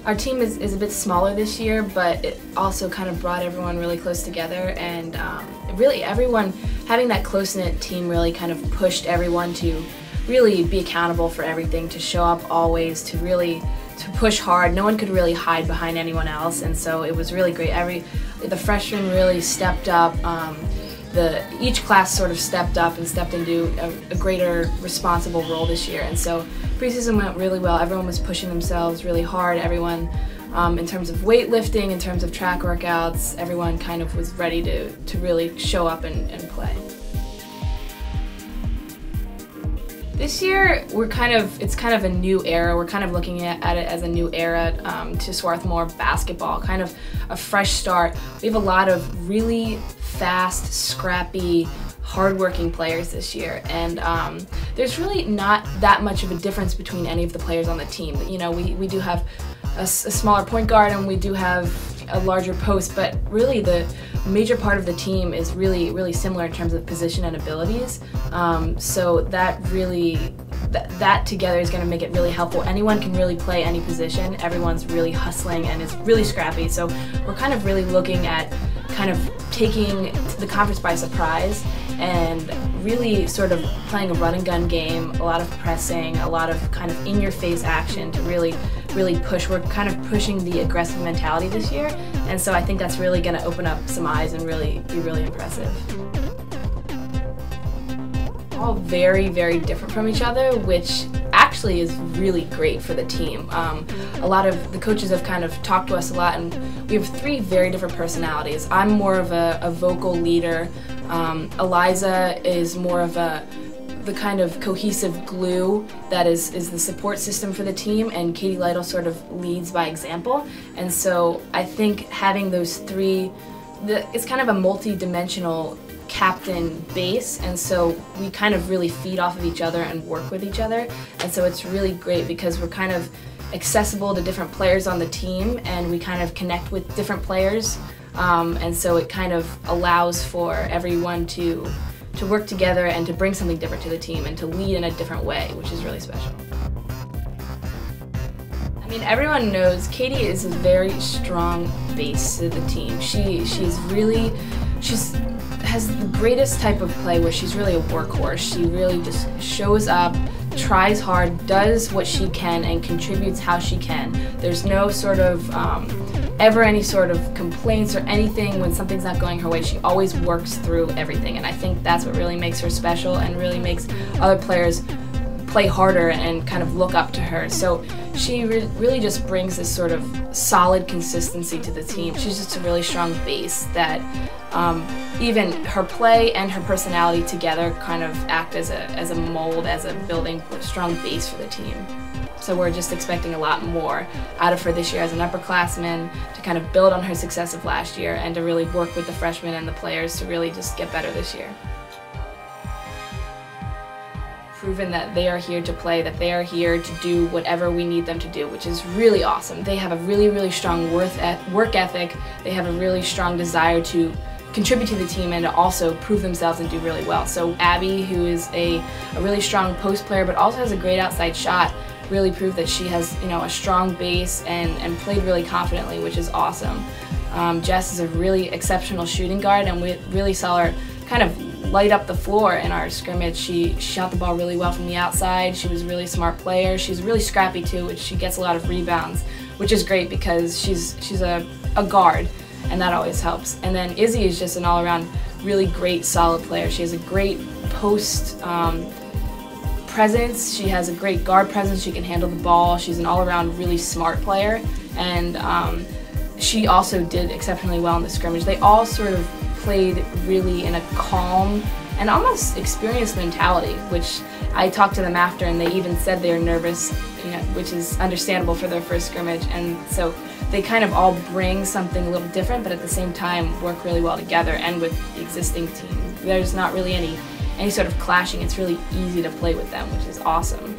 Our team is a bit smaller this year, but it also kind of brought everyone really close together, and really everyone, having that close-knit team really kind of pushed everyone to really be accountable for everything, to show up always, to push hard. No one could really hide behind anyone else, and so it was really great. The freshmen really stepped up. Each class sort of stepped up and stepped into a greater responsible role this year, and so preseason went really well. Everyone was pushing themselves really hard. Everyone, in terms of weightlifting, in terms of track workouts, everyone kind of was ready to really show up and play. This year, it's kind of a new era. We're kind of looking at it as a new era to Swarthmore basketball, kind of a fresh start. We have a lot of really fast, scrappy, hardworking players this year, and there's really not that much of a difference between any of the players on the team. You know, we do have a smaller point guard and we do have a larger post, but really the major part of the team is really similar in terms of position and abilities. So that together is going to make it really helpful. Anyone can really play any position. Everyone's really hustling and is really scrappy. So we're kind of really looking at kind of taking the conference by surprise and really sort of playing a run and gun game, a lot of pressing, a lot of kind of in-your-face action to really push. We're kind of pushing the aggressive mentality this year, and so I think that's really going to open up some eyes and really be really impressive. All very different from each other, which actually is really great for the team. A lot of the coaches have kind of talked to us a lot, and we have three very different personalities. I'm more of a vocal leader. Eliza is more of the kind of cohesive glue that is the support system for the team, and Katie Lytle sort of leads by example. And so I think having those three, it's kind of a multi-dimensional captain base, and so we kind of really feed off of each other and work with each other, and so it's really great because we're kind of accessible to different players on the team, and we kind of connect with different players, and so it kind of allows for everyone to work together and to bring something different to the team and to lead in a different way, which is really special. I mean, everyone knows Katie is a very strong base to the team. She has the greatest type of play where she's really a workhorse. She really just shows up, tries hard, does what she can, and contributes how she can. There's no sort of ever any sort of complaints or anything when something's not going her way. She always works through everything, and I think that's what really makes her special and really makes other players play harder and kind of look up to her. So she really just brings this sort of solid consistency to the team. She's just a really strong base that even her play and her personality together kind of act as a mold, as a building strong base for the team. So we're just expecting a lot more out of her this year as an upperclassman, to kind of build on her success of last year and to really work with the freshmen and the players to really just get better this year. Proven that they are here to play, that they are here to do whatever we need them to do, which is really awesome. They have a really strong work ethic. They have a really strong desire to contribute to the team and to also prove themselves and do really well. So Abby, who is a really strong post player but also has a great outside shot, really proved that she has, you know, a strong base and played really confidently, which is awesome. Jess is a really exceptional shooting guard, and we really saw her kind of light up the floor in our scrimmage. She shot the ball really well from the outside. She was a really smart player. She's really scrappy too, which she gets a lot of rebounds, which is great because she's a guard, and that always helps. And then Izzy is just an all-around really great, solid player. She has a great post presence. She has a great guard presence. She can handle the ball. She's an all-around really smart player, and she also did exceptionally well in the scrimmage. They all sort of played really in a calm and almost experienced mentality, which I talked to them after, and they even said they were nervous, you know, which is understandable for their first scrimmage. And so they kind of all bring something a little different, but at the same time work really well together and with the existing team. There's not really any sort of clashing. It's really easy to play with them, which is awesome.